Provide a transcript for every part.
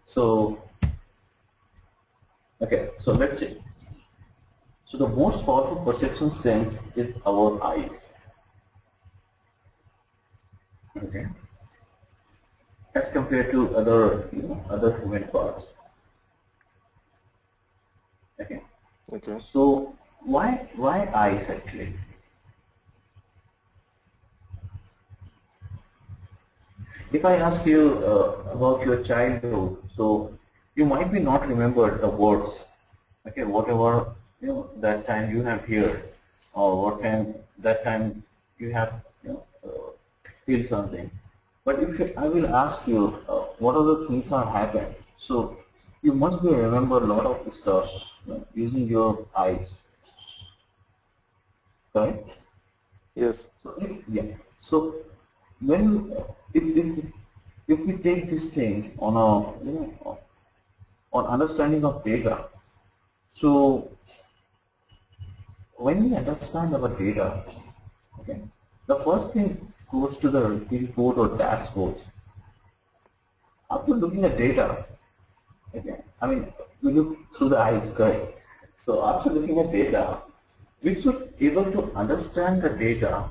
So, okay, so let's see. So the most powerful perception sense is our eyes. Okay. As compared to other, other human parts. Okay. Okay. So why eyes actually? If I ask you about your childhood, so you might be not remember the words, okay, whatever that time you have heard, or what time that time you have feel something. But if I will ask you what other things are happening, so you must be remember a lot of stuff using your eyes, right? Yes. So yeah. So when if we take these things on a on understanding of data, so when we understand our data, okay, the first thing goes to the report or dashboard. After looking at data, okay, I mean we look through the eyes, correct? So after looking at data, we should able to understand the data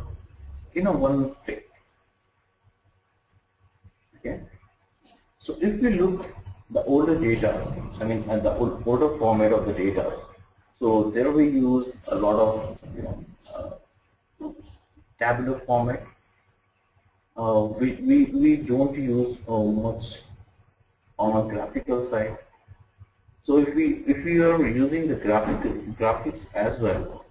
in a one click. Okay. So if we look the older data, I mean at the older format of the data, so there we use a lot of Tableau format. We don't use much on a graphical side. So if we are using the graphics as well,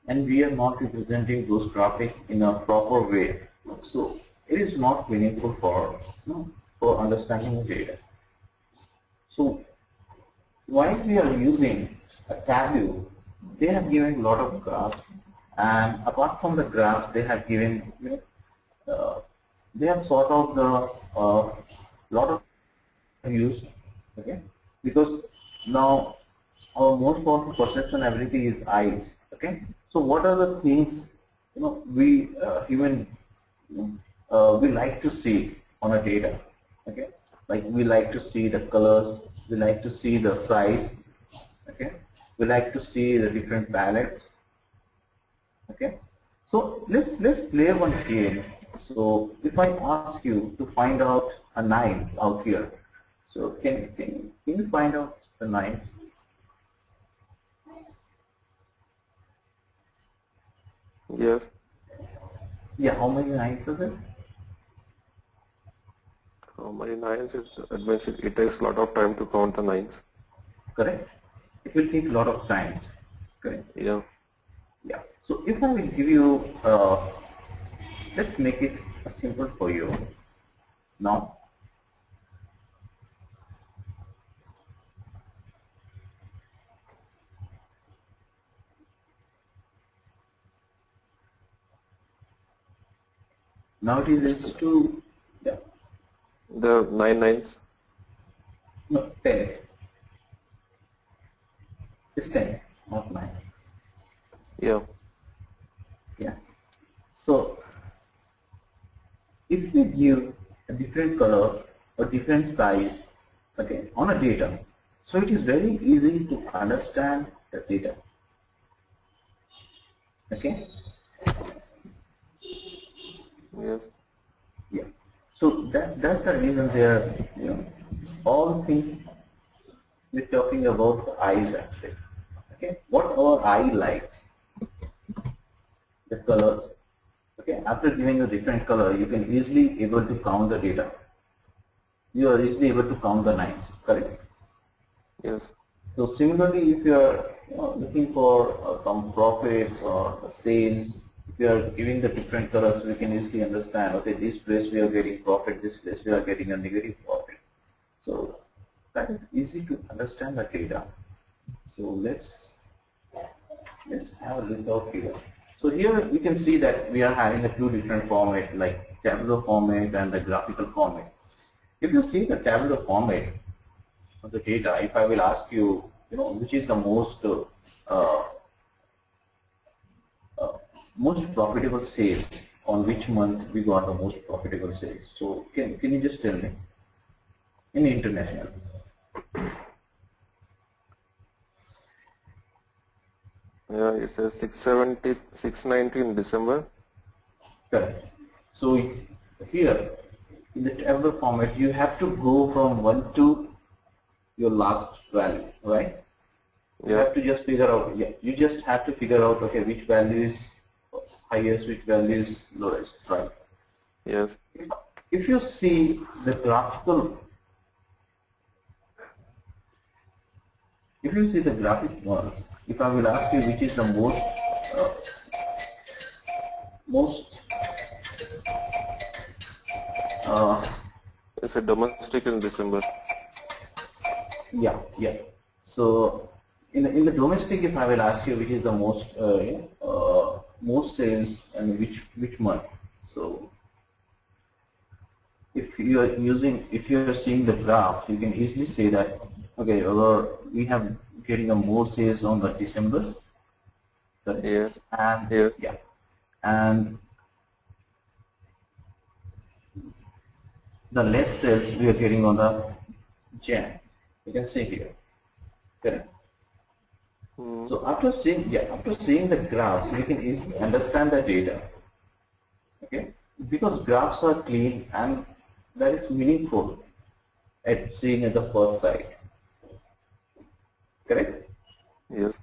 and we are not representing those graphics in a proper way, so it is not meaningful for for understanding the data. So while we are using a Tableau, they have given a lot of graphs, and apart from the graphs, they have given they have sort of the lot of use, okay, because now our most powerful perception ability is eyes, okay. So what are the things we human we like to see on a data, okay, like we like to see the colors, we like to see the size, okay, we like to see the different palettes, okay. So let's play one game. So if I ask you to find out a 9 out here, so can you find out the 9? Yes. Yeah, how many 9s are there? How many nines? It means it takes a lot of time to count the nines. Correct. It will take a lot of times. Correct. Yeah. Yeah. So if I will give you, let's make it simple for you. Now, it is to, yeah, The 9 nines. no, 10. It's 10, not 9. Yeah. Yeah. So if we give a different color or different size, okay, on a data, so it is very easy to understand the data. Okay. Yes. Yeah. So that's the reason there. All things we're talking about the eyes actually. Okay. What our eye likes, the colors. Okay. After giving a different color, you can easily able to count the data. You are easily able to count the lines. Correct. Yes. So similarly, if you are looking for some profits or sales, if you are giving the different colors, we can easily understand, okay, this place we are getting profit, this place we are getting a negative profit. So that is easy to understand the data. So let's have a look out here. So here we can see that we are having a two different format, like Tableau format and the graphical format. If you see the Tableau format of the data, if I will ask you, which is the most profitable sales, on which month we got the most profitable sales. So can you just tell me in international. Yeah, it says 670, 690 in December. Correct. So here in the Tableau format, you have to go from 1 to your last value, right? You Yeah. have to just figure out, yeah, you just have to figure out, okay, which value is highest, which value is lowest, right? Yes. If you see the graphical, if you see the graphic ones, if I will ask you which is the most uh, It's a domestic in December. yeah, yeah. So in the domestic, if I will ask you which is the most sales and which month. So if you are seeing the graph, you can easily say that okay, we have getting a more sales on the December, correct? Yes. And Yes. yeah, and the less sales we are getting on the Jan. You can see here, correct? Hmm. So after seeing the graphs, you can easily understand the data. Okay, because graphs are clean and that is meaningful at seeing at the first sight. Correct? Yes.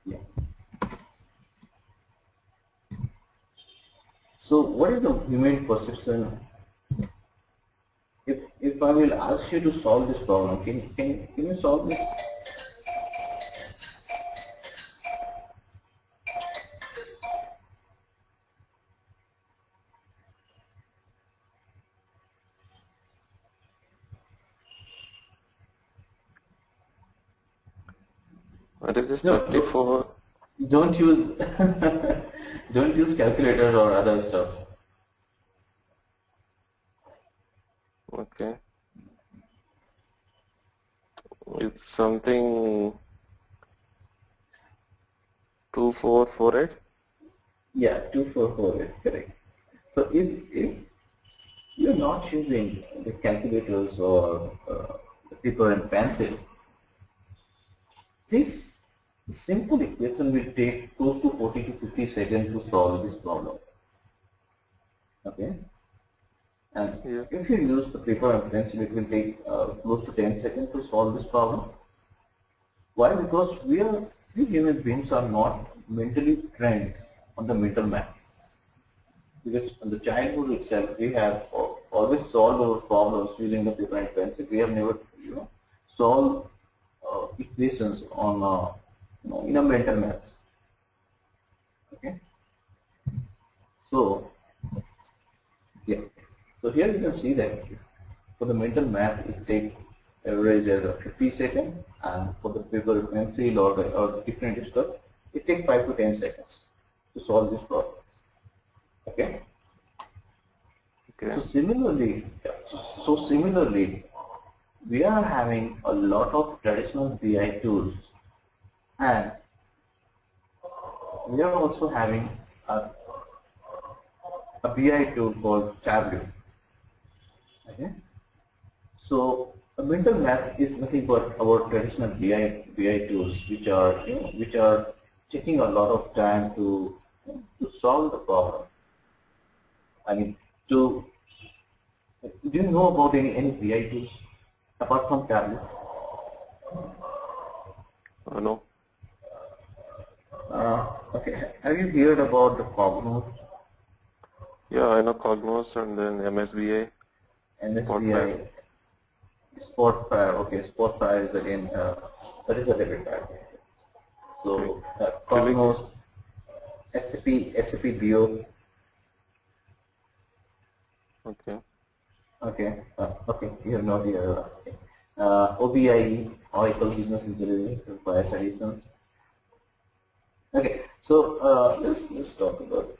Yeah. So what is the human perception? If I will ask you to solve this problem, can you solve this? What is this No, 34? don't use don't use calculator or other stuff. Okay. It's something 2448. Yeah, 2448, correct. So if you're not using the calculators or the paper and pencil, this simple equation will take close to 40 to 50 seconds to solve this problem. Okay? And Yeah. if you use the paper and pencil, it will take close to 10 seconds to solve this problem. Why? Because we human beings are not mentally trained on the mental math. Because in the childhood itself, we have always solved our problems using the paper and pencil. We have never, solved equations on, in a mental math. Okay. So, yeah. So here you can see that for the mental math, it takes average as a 50 seconds, and for the paper and pencil or different stuff, it takes 5 to 10 seconds to solve this problem. Okay. Okay. So similarly, we are having a lot of traditional BI tools, and we are also having a BI tool called Tableau. Okay. So a mental math is nothing but our traditional BI tools, which are taking a lot of time to solve the problem. I mean, do you know about any BI tools apart from Tableau? No. Okay. Have you heard about the Cognos, Yeah, I know Cognos and then MSBA, NSBI, Spotfire? Okay, Spotfire is again that is a debit card. So Cognos, SAP BO. Okay. Okay, okay, you have not here. Okay. OBIE, Oracle Business Intelligence, requires additions. Okay, so let's talk about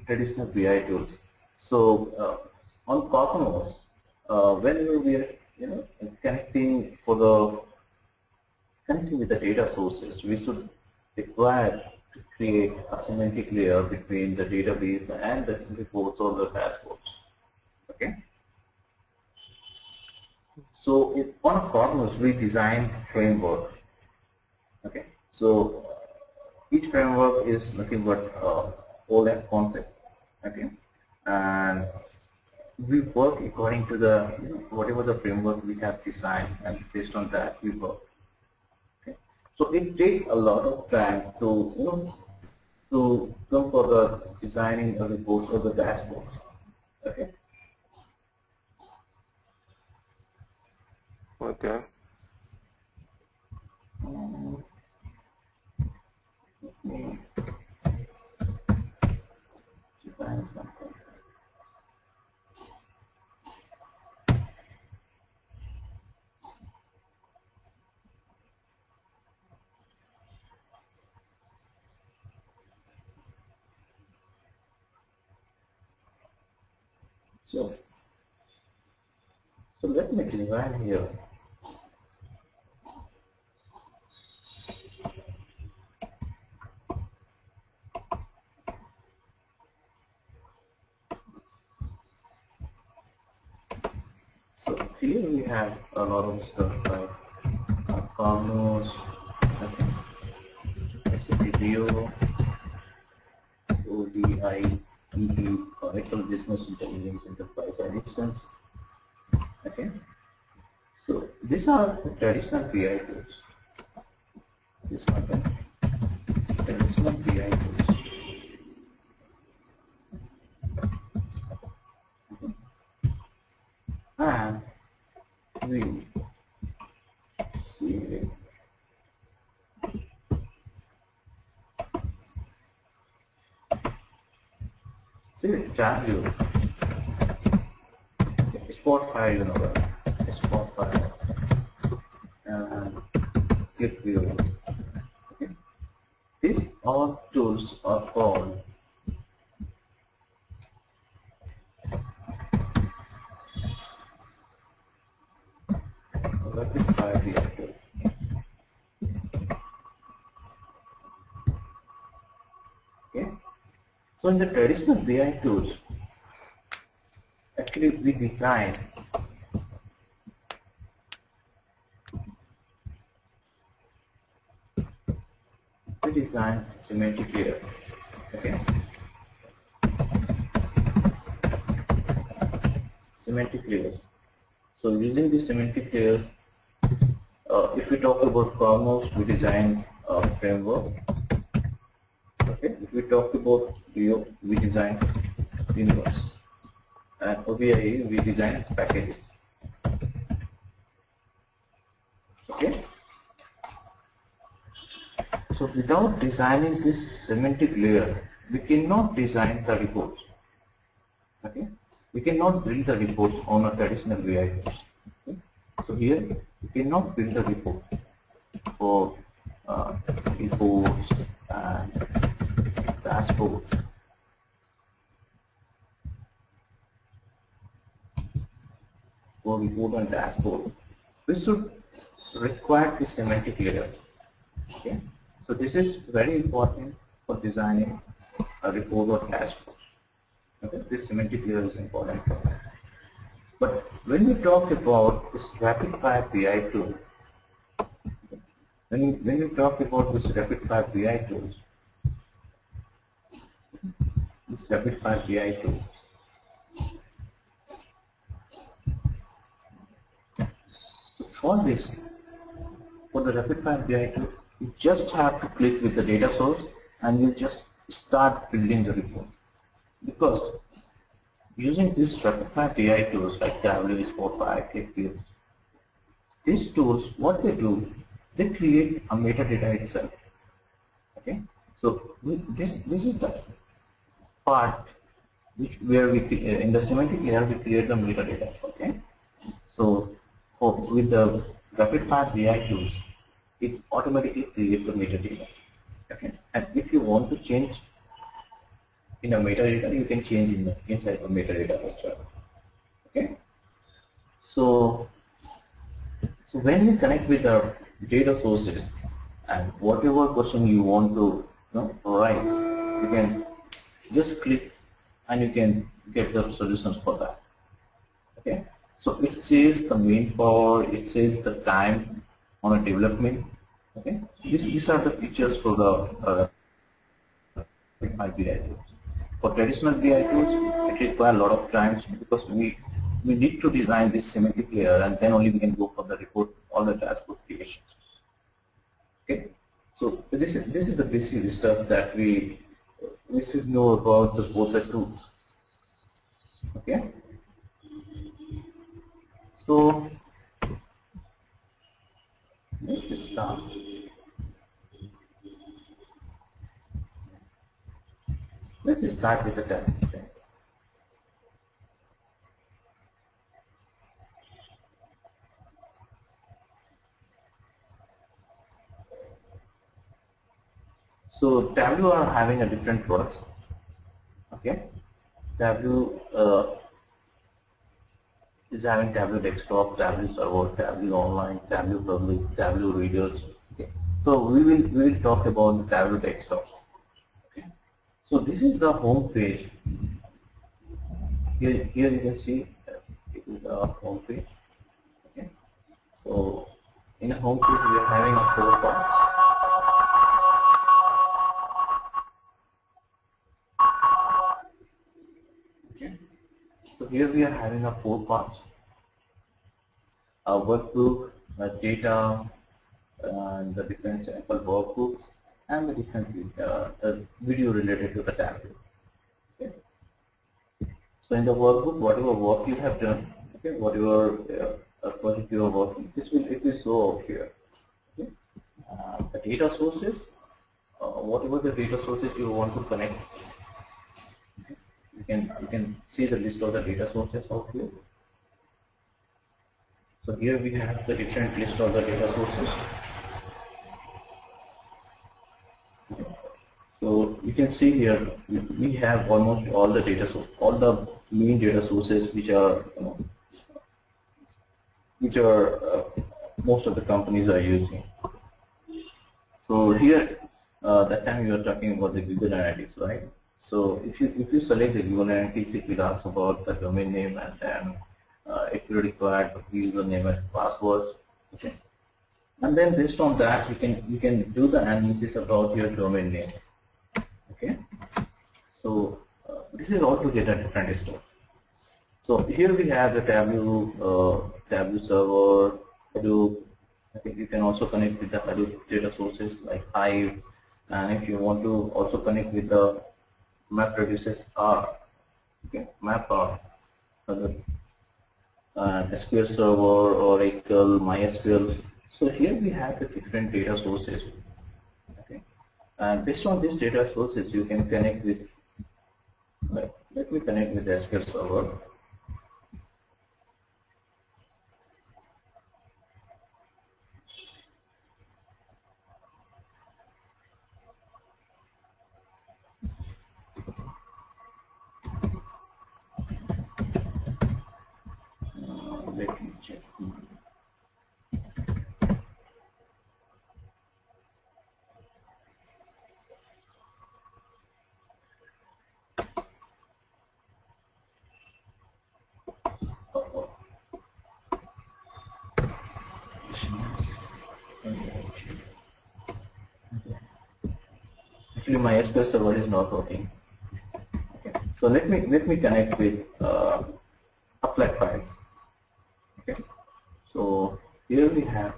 traditional BI tools. So on Cosmos, whenever we are connecting with the data sources, we should require to create a semantic layer between the database and the reports or the dashboards. Okay. So on a Cosmos we design framework. Okay, so each framework is nothing but OLAP concept. Okay, and we work according to the whatever the framework we have designed, and based on that we work. Okay, so it takes a lot of time to to come for the designing a report or the dashboard. Okay. Okay. Define something. So let me design here. So here we have a lot of stuff like Cosmos, SAP View, ODI, Oracle Business Intelligence Enterprise Editions. Okay, so these are the traditional BI tools. These are the traditional BI tools. And we see Tableau, export file, export file, and click view. Okay. These all tools are called rapid fire BI tools. Okay. So in the traditional BI tools, actually we design semantic layer. Okay. Semantic layers. So using the semantic layers, if we talk about Cosmos, we design a framework. Okay. If we talk about Rio, we design universe. And OBI, we design packages. Okay. So without designing this semantic layer, we cannot design the reports. Okay. We cannot build the reports on a traditional BI tools. Okay. So here we cannot build a report for reports and dashboards. For report and dashboard, we should require the semantic layer. Okay. So this is very important for designing a report or dashboard. Okay. This semantic layer is important for that. But when we talk about this rapid fire BI tool, when we talk about this rapid fire BI tools, this rapid fire BI tool, so for the rapid fire BI tool, you just have to click with the data source and you just start building the report. Because using these rapid fire BI tools like Tableau, Spotlight, ClickView, these tools, what they do, they create a metadata itself. Okay, so this is the part where we in the semantic layer we create the metadata. Okay, so with the rapid fire BI tools, it automatically creates the metadata. Okay, and if you want to change in a metadata, you can change inside the metadata as well. Okay, so when you connect with the data sources and whatever question you want to write, you can just click and you can get the solutions for that. Okay, So it says the manpower, it says the time on a development. Okay, these are the features for the BI tools. For traditional BI tools, it requires a lot of times because we need to design this semantic layer and then only we can go for the report or the dashboard creations. Okay, so this is the basic stuff that we should know about both the tools. Okay, so let's just start. Let's just start with the tab. So Tableau are having a different products. Okay, Tableau is having Tableau desktop, Tableau server, Tableau online, Tableau public, Tableau readers. Okay, so we will talk about the Tableau desktop. Okay, so this is the home page. Here you can see it is our home page. Okay, so in a home page we are having a 4 parts. So here we are having a 4 parts: a workbook, a data, and the different sample workbooks, and the different video related to the Tableau. Okay. So in the workbook, whatever work you have done, okay, whatever project you are working, it will show up here. Okay. The data sources, whatever the data sources you want to connect. You can see the list of the data sources out here. So here we have the different list of the data sources. So you can see here we have almost all the data sources, all the main data sources which are most of the companies are using. So here that time you are talking about the Google Analytics, right? So if you select the Google Analytics, it will ask about the domain name, and then it will require the username and passwords. Okay, and then based on that you can do the analysis about your domain name. Okay, so this is altogether different stuff. So here we have the Tableau server, Hadoop. I think you can also connect with the Hadoop data sources like Hive, and if you want to also connect with the map produces R, okay, map R, SQL Server, Oracle, MySQL. So here we have the different data sources. Okay, and based on these data sources, you can connect with. Let me connect with SQL Server. Let me check. Actually, my SQL Server is not working. Okay. So let me connect with Applet files. Okay. So here we have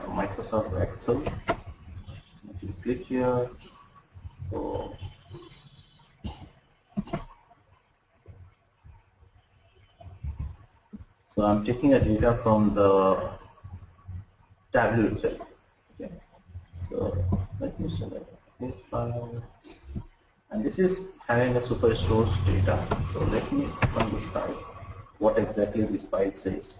Microsoft Excel. If you click here, so I'm taking the data from the Tableau itself. Okay. So let me select this file, and this is having a superstores data. So let me open this file. What exactly this file says.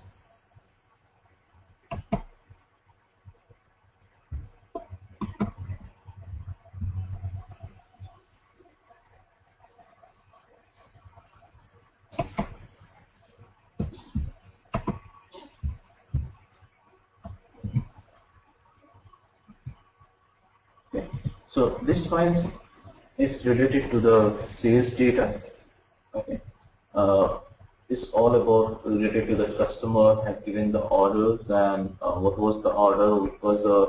Okay. So this file is related to the sales data. Okay. is all about related to the customer have given the orders and what was the order, which was the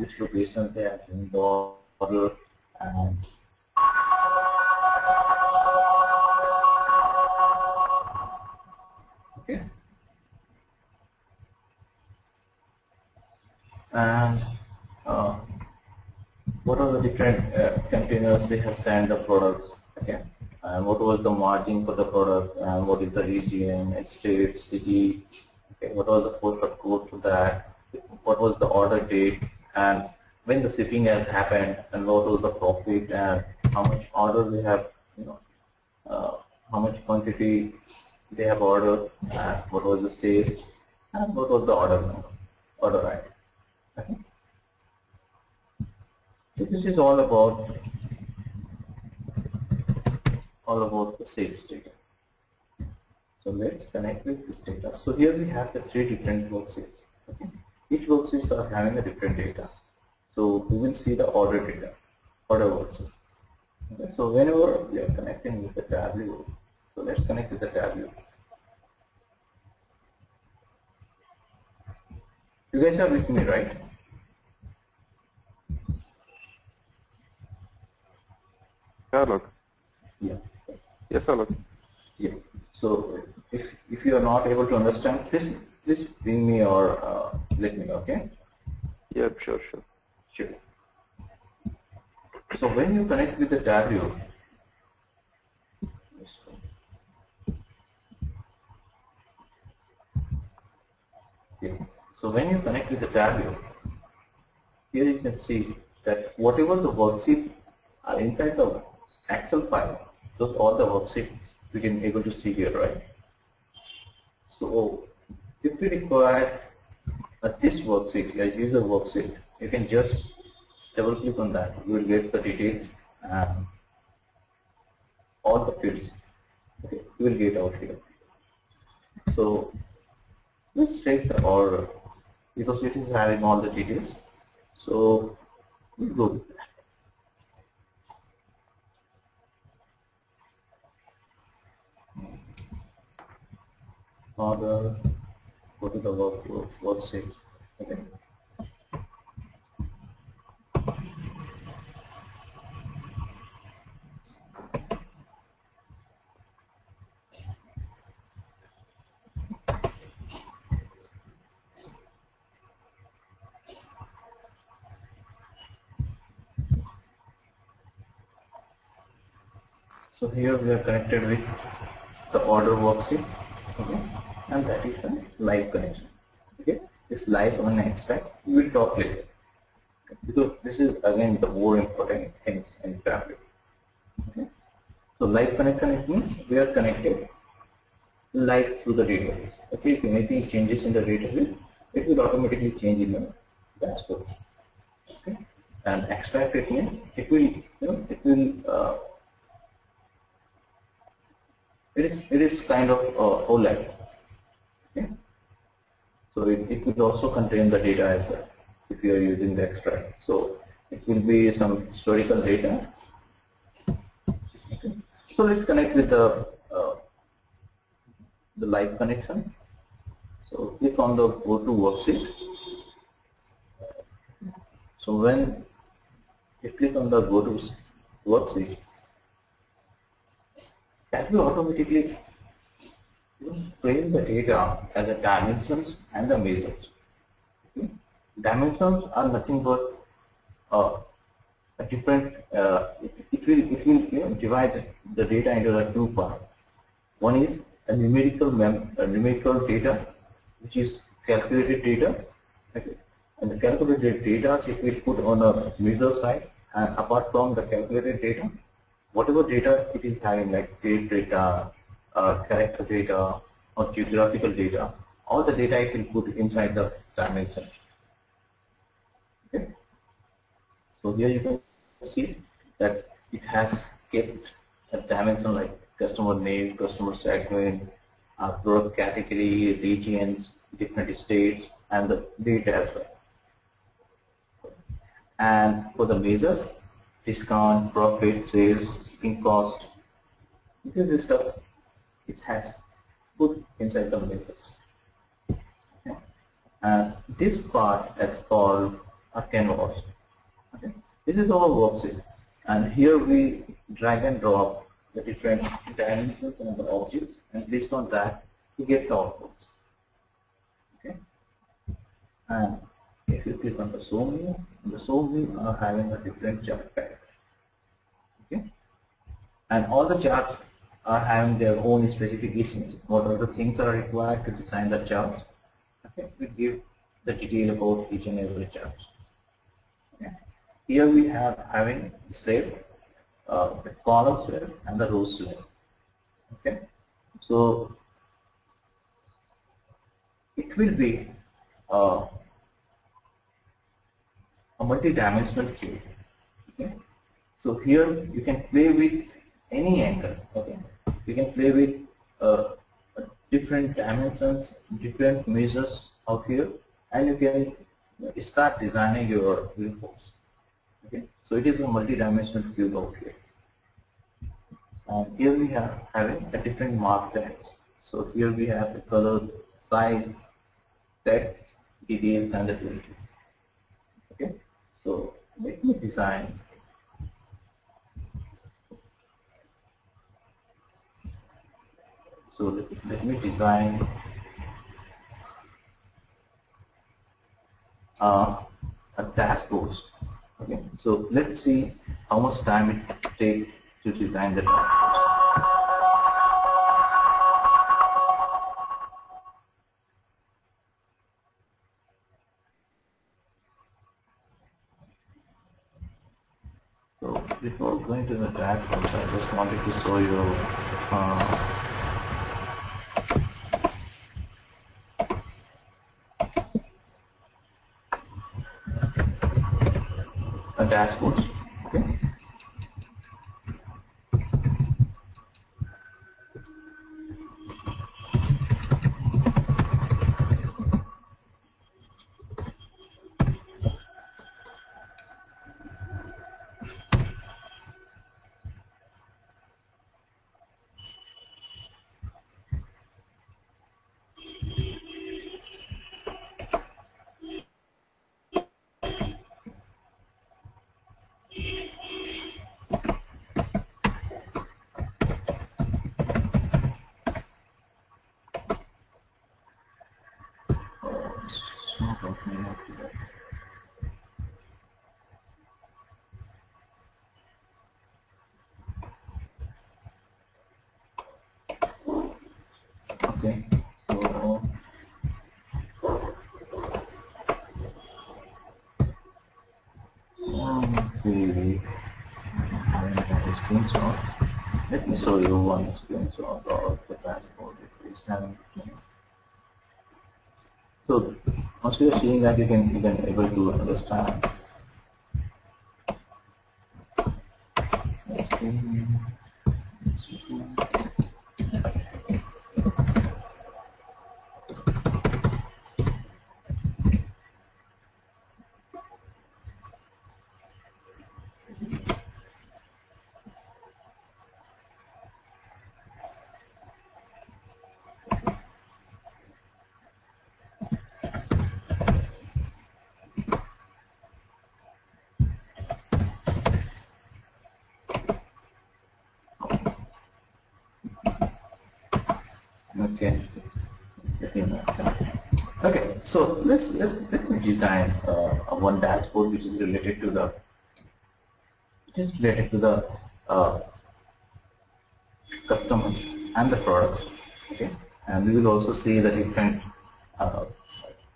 which location they have given the order, and okay, and uh, what are the different containers they have sent the products, okay, and what was the margin for the product, and what is the region, state, city, okay, what was the postal code to that, what was the order date, and when the shipping has happened, and what was the profit, and how much order they have, how much quantity they have ordered, and what was the sales, and what was the order number, order item. Okay. So this is all about the sales data. So let's connect with this data. So here we have the 3 different worksheets. Okay. Each worksheets are having a different data. So we will see the order data, order worksheet. Okay. So whenever we are connecting with the Tableau, so let's connect with the Tableau. You guys are with me, right? Yeah, look. Yeah. Yes, sir, look. Yeah. So if you are not able to understand, please ping me or let me know. Okay. Yeah, sure. Sure. So when you connect with the Tableau, okay. So when you connect with the Tableau, here you can see that whatever the worksheet are inside the Excel file, those all the worksheets we can able to see here, right? So if we require this worksheet, a user worksheet, you can just double click on that. You will get the details and all the fields. Okay, you will get out here. So let's take the order because it is having all the details. So we'll go with that. Order, go to the worksheet. Okay. So here we are connected with the order worksheet, okay, and that is the live connection. Okay, this live on extract we will talk later because this is again the more important things in Tableau. Okay, so live connection, it means we are connected live through the database. Okay, if anything changes in the database, it will automatically change in the dashboard. Okay, and extract, it means it will it is kind of OLED. Okay? So it will also contain the data as well if you are using the extract. So it will be some historical data. Okay. So let's connect with the live connection. So click on the go to worksheet. So when you click on the go to worksheet, that will automatically frame the data as a dimensions and the measures. Okay. Dimensions are nothing but a different. It will divide the data into the 2 parts. One is a numerical data, which is calculated data. Okay. And the calculated data it will put on a measure side, and apart from the calculated data, whatever data it is having, like date data, character data, or geographical data, all the data it will put inside the dimension. Okay. So here you can see that it has kept a dimension like customer name, customer segment, product category, regions, different states, and the date as well. And for the measures, discount, profit, sales, shipping cost, this is stuff it has put inside the labels. Okay. And this part is called a canvas. Okay. This is our worksheet, and here we drag and drop the different dimensions and the objects, and based on that we get the outputs. Okay. And if you click on the show menu, the show menu are having a different chart packs. Okay. And all the charts are having their own specifications. What are the things that are required to design the charts? Okay. We give the detail about each and every chart. Okay. Here we have having slave, the columns here and the rows here. Okay. So it will be a multi-dimensional cube. Okay. So here you can play with any angle. Okay. You can play with different dimensions, different measures out here, and you can start designing your viewports. Okay. So it is a multi-dimensional cube out here. And here we have having a different mark tags. So here we have the colors, size, text, details, and the details. Okay. So let me design. So let me design a dashboard. Okay. So let's see how much time it takes to design the dashboard. So before going to the dashboard, I just wanted to show you a dashboard. Okay. Okay, so screenshot. Let me show you one screenshot of the dashboard if it's having. So once you are seeing that, you can able to understand. Okay. Okay. So let me design one dashboard which is related to the customers and the products. Okay. And we will also see the different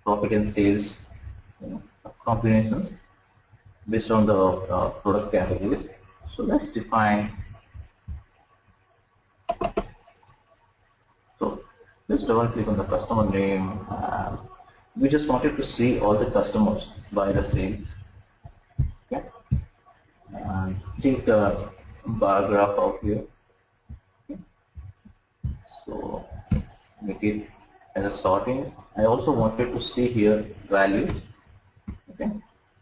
profit and sales combinations based on the product categories. So let's define. So let's double click on the customer name. We just wanted to see all the customers by the sales. Okay. And take the bar graph out here. Okay. So make it as a sorting. I also wanted to see here values. Okay.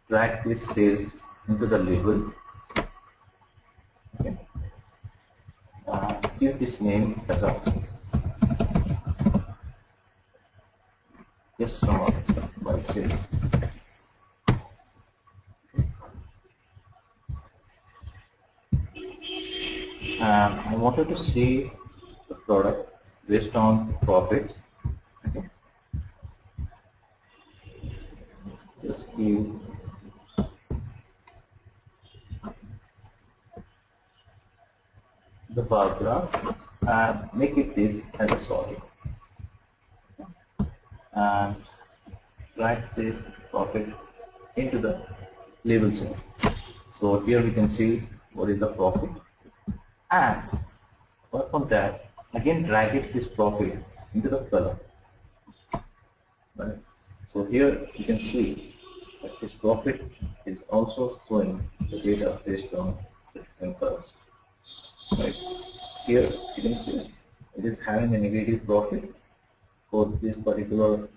Drag this sales into the label. Okay. Give this name as a customer by sales. And I wanted to see the product based on profits. Okay. Just give the bar graph and make it this as a solid. And write this profit into the label cell. So here we can see what is the profit, and apart from that, again drag it this profit into the column. Right. So here you can see that this profit is also showing the data based on the different colors. Right. Here you can see it is having a negative profit for this particular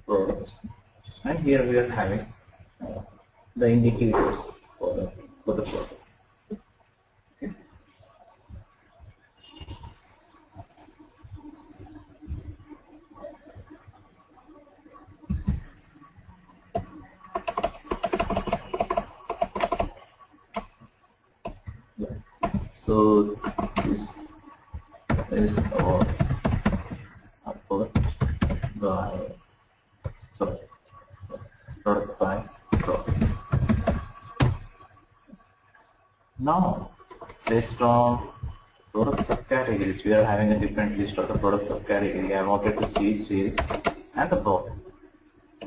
product, and here we are having the indicators for the product. Okay. Yeah. So this is our product by product by profit. Now, based on product subcategories, we are having a different list of the product subcategory. I wanted to see sales and the profit. I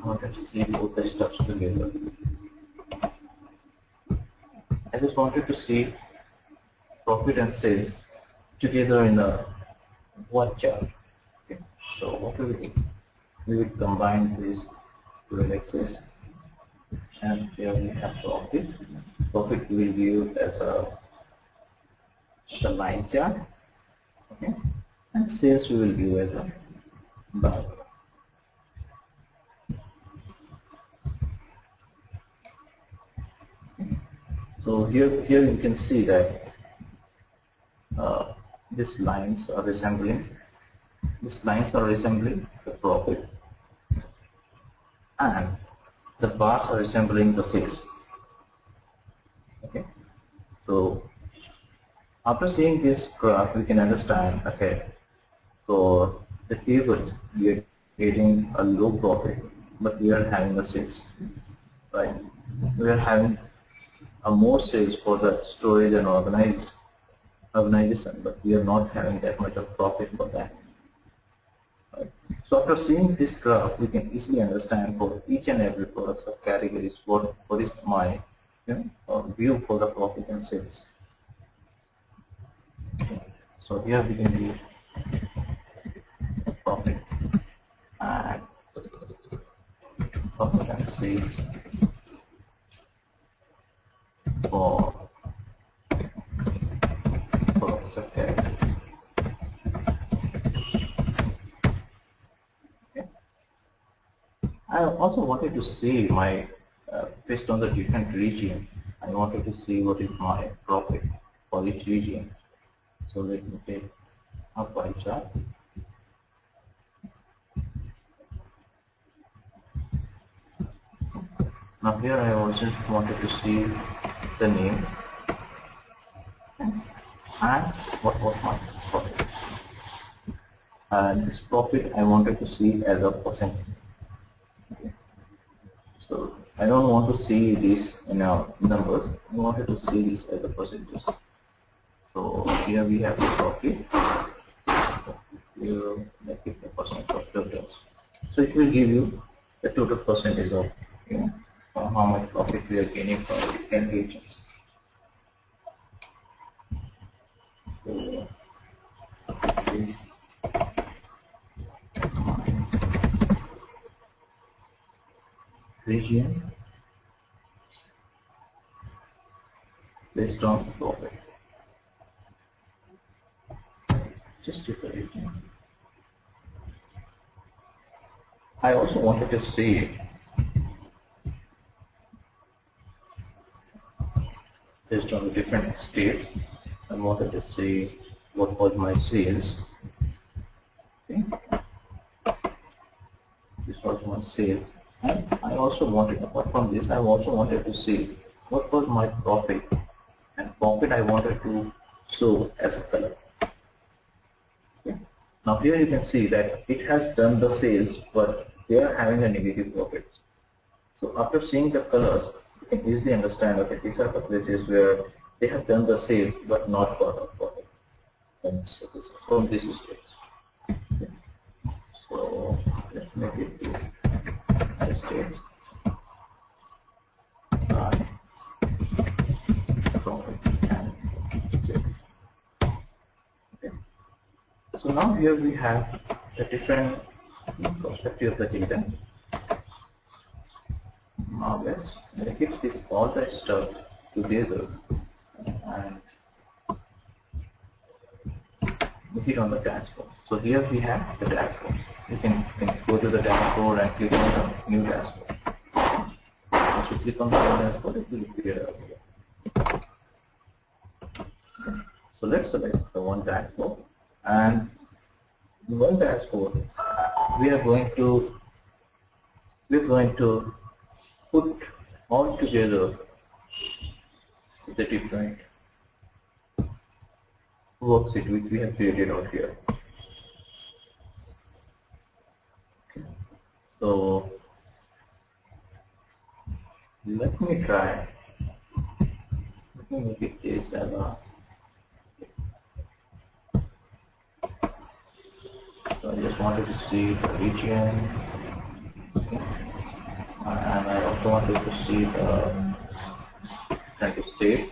wanted to see both the stuffs together. I just wanted to see profit and sales together in a one chart. Okay. So what we will do? We will combine these two indexes, and here we have profit. Profit we will give as a line chart, okay, and sales we will give as a bar. So here you can see that these lines are resembling the profit, and the bars are resembling the sales. Okay. So after seeing this graph, we can understand, okay, for the tables we are getting a low profit, but we are having a sales, right? We are having a more sales for the storage and organization, but we are not having that much of profit for that. Right. So after seeing this graph, we can easily understand for each and every product subcategories what is my view for the profit and sales. Okay. So here we can view profit and sales for product subcategories. I also wanted to see my, based on the different region, I wanted to see what is my profit for each region. So let me take a pie chart. Now here I also wanted to see the names and what was my profit. And this profit I wanted to see as a percentage. Okay. So I don't want to see this in our numbers, I wanted to see this as a percentage. So here we have the profit. You make it a percent of total. So it will give you the total percentage of how much profit we are gaining from different regions. So this is region based on profit. Just to the region. I also wanted to see based on the different states. I wanted to see what was my sales. Okay. this was my sales, and I also wanted, apart from this, I also wanted to see what was my profit, and profit I wanted to show as a color. Okay. Now here you can see that it has done the sales, but they are having a negative profit. So after seeing the colors, you can easily understand, okay, these are the places where they have done the sales but not got a profit from this stage. Okay. So let's make it this stage. Profit and sales. Okay. So now here we have the different perspective of the data. Now let's make this all the stuff together and make it on the dashboard. So here we have the dashboard. You can go to the dashboard and click on the new dashboard. Once you click on the new dashboard, it will appear over here. So let's select the one dashboard, and in one dashboard we are going to put all together the different worksheet which we have created out here. Okay. So let me try. Let me make it this as a. So I just wanted to see the region. Okay. And I also wanted to see the United States.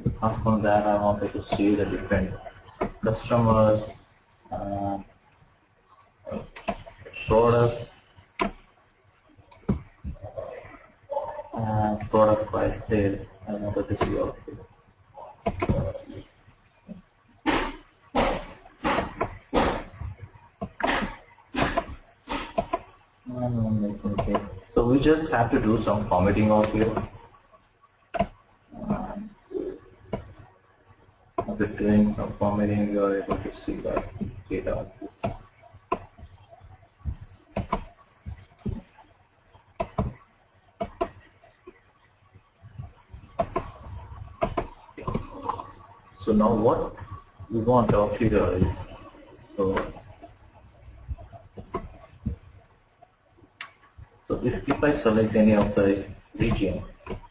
Apart from that, I wanted to see the different customers, products, product price sales. I wanted to see all of it. Okay. So we just have to do some formatting out here. After doing some formatting, you are able to see that data. So now what we want out here is, so if I select any of the region,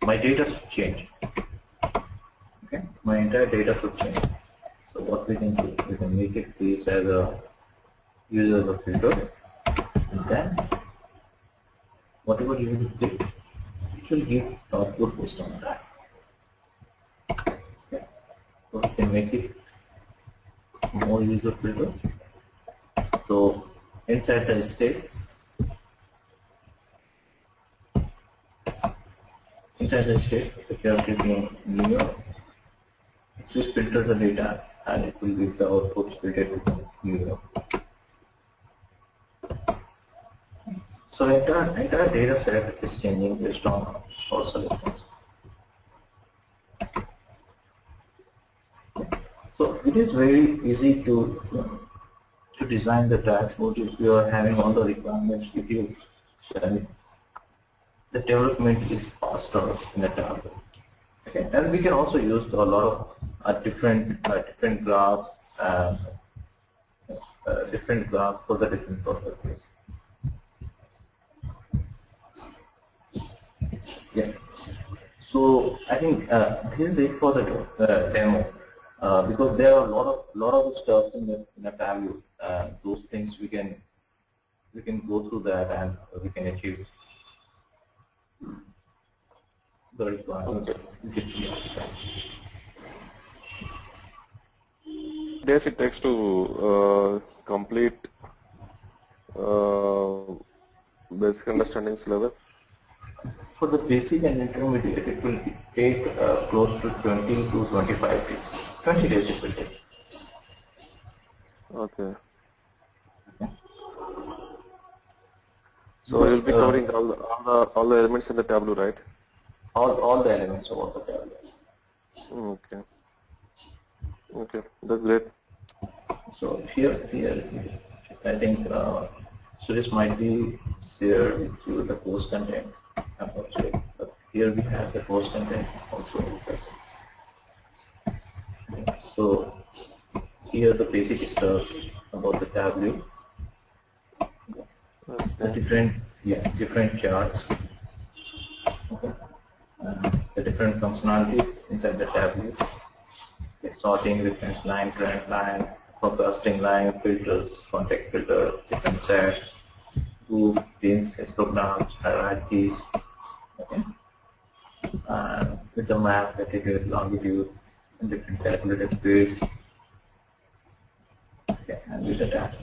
my data should change. Okay, my entire data should change. So what we can do, we can make it this as a user of the filter, and then whatever you will click, it will give output based on that. Okay. So we can make it more user filter. So inside the states, if you are clicking New York, it will filter the data and it will give the outputs related to New York. So entire data set is changing based on our selections. So it is very easy to design the dashboard if you are having all the requirements with you. The development is faster in the Tableau. Okay, and we can also use a lot of different graphs, different graphs for the different purposes. Yeah. So I think this is it for the demo, because there are a lot of stuff in the Tableau. Those things we can go through that and we can achieve the requirement. Days it takes to complete basic understandings level? For the basic and intermediate, it will take close to 20 to 25 days. 20 days it will take. Okay. So you'll be covering all the elements in the Tableau, right? All the elements of the Tableau. Okay. Okay, that's great. So here, I think Suresh might be shared with you the course content. I'm not sure, but here we have the course content also with us. So here the basic stuff about the Tableau, the different charts, okay, the different functionalities inside the Tableau. Sorting, reference line, trend line, forecasting line, filters, contact filter, different sets, group, pins, histograms, hierarchies, okay, and with the map, latitude, longitude, and different calculated speeds, okay, and with the dashboard.